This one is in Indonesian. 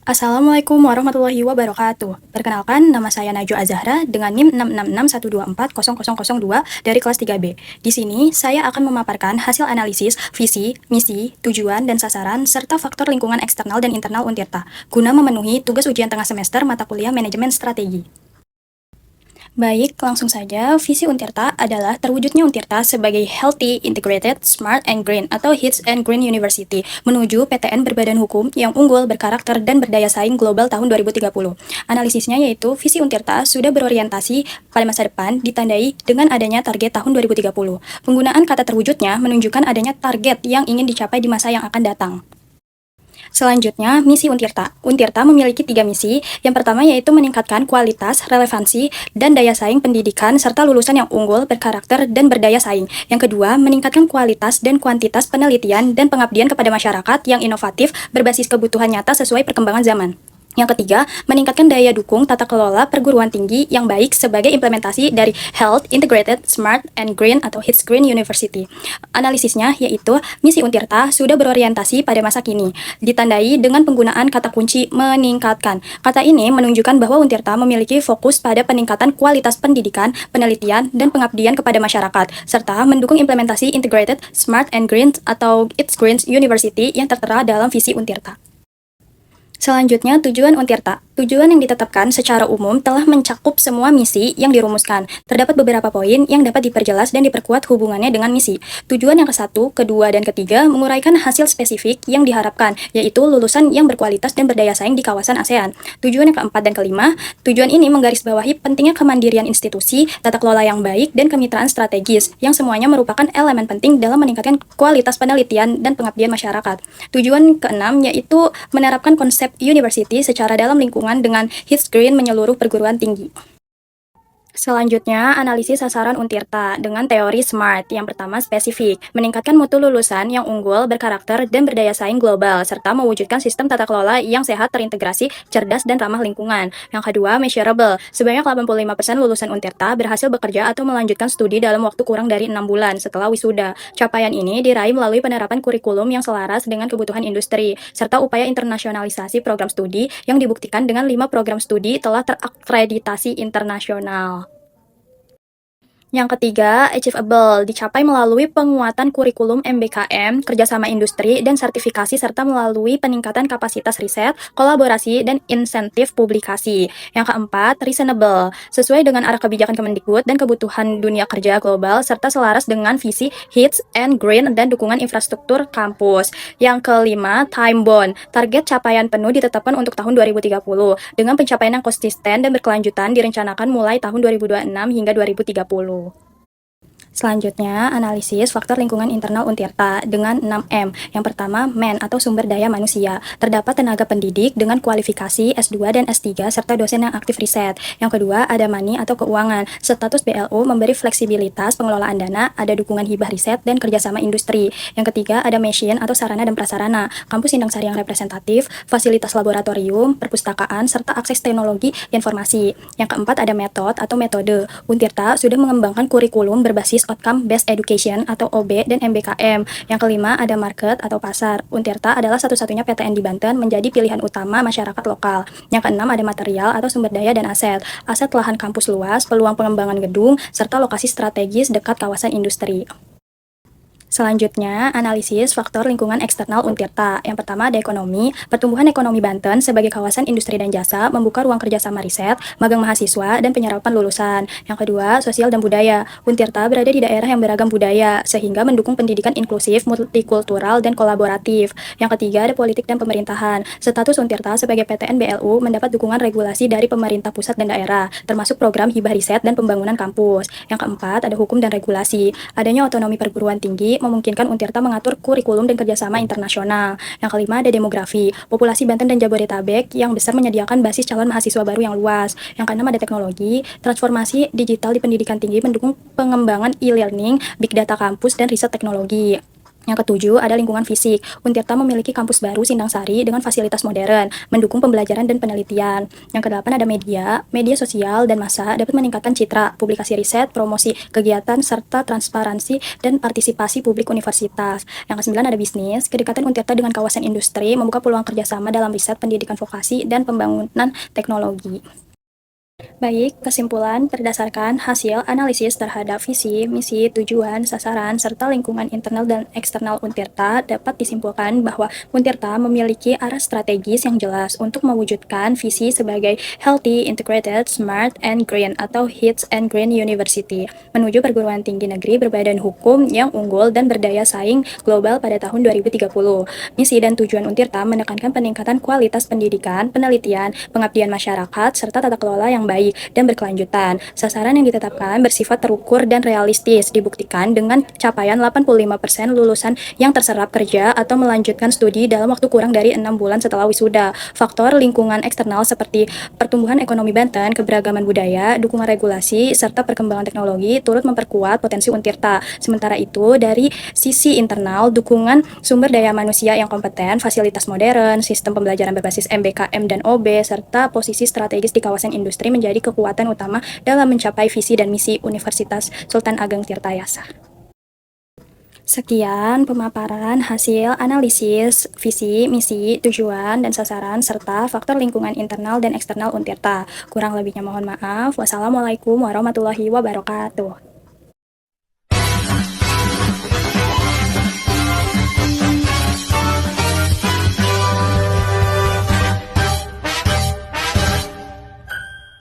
Assalamualaikum warahmatullahi wabarakatuh. Perkenalkan, nama saya Najwa Azahra dengan NIM 666124002 dari kelas 3B. Di sini, saya akan memaparkan hasil analisis, visi, misi, tujuan, dan sasaran, serta faktor lingkungan eksternal dan internal Untirta, guna memenuhi tugas ujian tengah semester mata kuliah manajemen strategi. Baik, langsung saja. Visi Untirta adalah terwujudnya Untirta sebagai Healthy, Integrated, Smart, and Green atau HITS and Green University menuju PTN berbadan hukum yang unggul, berkarakter, dan berdaya saing global tahun 2030. Analisisnya yaitu visi Untirta sudah berorientasi pada masa depan ditandai dengan adanya target tahun 2030. Penggunaan kata terwujudnya menunjukkan adanya target yang ingin dicapai di masa yang akan datang. Selanjutnya, misi Untirta. Untirta memiliki 3 misi. Yang pertama yaitu meningkatkan kualitas, relevansi, dan daya saing pendidikan serta lulusan yang unggul, berkarakter, dan berdaya saing. Yang kedua, meningkatkan kualitas dan kuantitas penelitian dan pengabdian kepada masyarakat yang inovatif berbasis kebutuhan nyata sesuai perkembangan zaman. Yang ketiga, meningkatkan daya dukung tata kelola perguruan tinggi yang baik sebagai implementasi dari Health, Integrated, Smart, and Green atau HITS Green University. Analisisnya yaitu misi Untirta sudah berorientasi pada masa kini, ditandai dengan penggunaan kata kunci meningkatkan. Kata ini menunjukkan bahwa Untirta memiliki fokus pada peningkatan kualitas pendidikan, penelitian, dan pengabdian kepada masyarakat, serta mendukung implementasi Integrated, Smart, and Green atau HITS Green University yang tertera dalam visi Untirta. Selanjutnya, tujuan Untirta. Tujuan yang ditetapkan secara umum telah mencakup semua misi yang dirumuskan. Terdapat beberapa poin yang dapat diperjelas dan diperkuat hubungannya dengan misi. Tujuan yang ke-1, kedua, dan ketiga menguraikan hasil spesifik yang diharapkan, yaitu lulusan yang berkualitas dan berdaya saing di kawasan ASEAN. Tujuan yang keempat dan kelima, tujuan ini menggarisbawahi pentingnya kemandirian institusi, tata kelola yang baik, dan kemitraan strategis, yang semuanya merupakan elemen penting dalam meningkatkan kualitas penelitian dan pengabdian masyarakat. Tujuan keenam yaitu menerapkan konsep university secara dalam lingkungan dengan HITS Green menyeluruh perguruan tinggi. Selanjutnya, analisis sasaran Untirta dengan teori SMART. Yang pertama, spesifik, meningkatkan mutu lulusan yang unggul, berkarakter, dan berdaya saing global, serta mewujudkan sistem tata kelola yang sehat, terintegrasi, cerdas, dan ramah lingkungan. Yang kedua, measurable, sebanyak 85% lulusan Untirta berhasil bekerja atau melanjutkan studi dalam waktu kurang dari 6 bulan setelah wisuda. Capaian ini diraih melalui penerapan kurikulum yang selaras dengan kebutuhan industri, serta upaya internasionalisasi program studi yang dibuktikan dengan 5 program studi telah terakreditasi internasional. Yang ketiga, achievable, dicapai melalui penguatan kurikulum MBKM, kerjasama industri, dan sertifikasi, serta melalui peningkatan kapasitas riset, kolaborasi, dan insentif publikasi. Yang keempat, reasonable, sesuai dengan arah kebijakan Kemendikbud dan kebutuhan dunia kerja global, serta selaras dengan visi HITS and Green dan dukungan infrastruktur kampus. Yang kelima, time bound, target capaian penuh ditetapkan untuk tahun 2030, dengan pencapaian yang konsisten dan berkelanjutan direncanakan mulai tahun 2026 hingga 2030. Selanjutnya, analisis faktor lingkungan internal Untirta dengan 6M. Yang pertama, man atau sumber daya manusia. Terdapat tenaga pendidik dengan kualifikasi S2 dan S3 serta dosen yang aktif riset. Yang kedua, ada money atau keuangan. Status BLU memberi fleksibilitas pengelolaan dana, ada dukungan hibah riset dan kerjasama industri. Yang ketiga, ada machine atau sarana dan prasarana. Kampus Indangsari yang representatif, fasilitas laboratorium, perpustakaan, serta akses teknologi informasi. Yang keempat, ada metode. Untirta sudah mengembangkan kurikulum berbasis Outcome Based Education atau OB dan MBKM. Yang kelima, ada market atau pasar. Untirta adalah satu-satunya PTN di Banten menjadi pilihan utama masyarakat lokal. Yang keenam, ada material atau sumber daya dan aset. Aset lahan kampus luas, peluang pengembangan gedung, serta lokasi strategis dekat kawasan industri. Selanjutnya, analisis faktor lingkungan eksternal Untirta. Yang pertama, ada ekonomi. Pertumbuhan ekonomi Banten sebagai kawasan industri dan jasa membuka ruang kerjasama riset, magang mahasiswa, dan penyerapan lulusan. Yang kedua, sosial dan budaya. Untirta berada di daerah yang beragam budaya, sehingga mendukung pendidikan inklusif, multikultural, dan kolaboratif. Yang ketiga, ada politik dan pemerintahan. Status Untirta sebagai PTN BLU mendapat dukungan regulasi dari pemerintah pusat dan daerah, termasuk program hibah riset dan pembangunan kampus. Yang keempat, ada hukum dan regulasi. Adanya otonomi perguruan tinggi memungkinkan Untirta mengatur kurikulum dan kerjasama internasional. Yang kelima, ada demografi. Populasi Banten dan Jabodetabek yang besar menyediakan basis calon mahasiswa baru yang luas. Yang keenam, ada teknologi. Transformasi digital di pendidikan tinggi mendukung pengembangan e-learning, big data kampus, dan riset teknologi. Yang ketujuh, ada lingkungan fisik. Untirta memiliki kampus baru Sindang Sari dengan fasilitas modern, mendukung pembelajaran dan penelitian. Yang kedelapan, ada media. Media sosial dan massa dapat meningkatkan citra, publikasi riset, promosi kegiatan, serta transparansi dan partisipasi publik universitas. Yang kesembilan, ada bisnis. Kedekatan Untirta dengan kawasan industri membuka peluang kerjasama dalam riset, pendidikan vokasi, dan pembangunan teknologi. Baik, kesimpulan berdasarkan hasil analisis terhadap visi, misi, tujuan, sasaran, serta lingkungan internal dan eksternal Untirta dapat disimpulkan bahwa Untirta memiliki arah strategis yang jelas untuk mewujudkan visi sebagai Healthy, Integrated, Smart, and Green atau HITS and Green University menuju perguruan tinggi negeri berbadan hukum yang unggul dan berdaya saing global pada tahun 2030. Misi dan tujuan Untirta menekankan peningkatan kualitas pendidikan, penelitian, pengabdian masyarakat, serta tata kelola yang baik dan berkelanjutan. Sasaran yang ditetapkan bersifat terukur dan realistis, dibuktikan dengan capaian 85% lulusan yang terserap kerja atau melanjutkan studi dalam waktu kurang dari 6 bulan setelah wisuda. Faktor lingkungan eksternal seperti pertumbuhan ekonomi Banten, keberagaman budaya, dukungan regulasi, serta perkembangan teknologi turut memperkuat potensi Untirta. Sementara itu, dari sisi internal, dukungan sumber daya manusia yang kompeten, fasilitas modern, sistem pembelajaran berbasis MBKM dan OB, serta posisi strategis di kawasan industri menjadi kekuatan utama dalam mencapai visi dan misi Universitas Sultan Ageng Tirtayasa. Sekian pemaparan hasil analisis visi, misi, tujuan, dan sasaran, serta faktor lingkungan internal dan eksternal Untirta. Kurang lebihnya mohon maaf. Wassalamualaikum warahmatullahi wabarakatuh.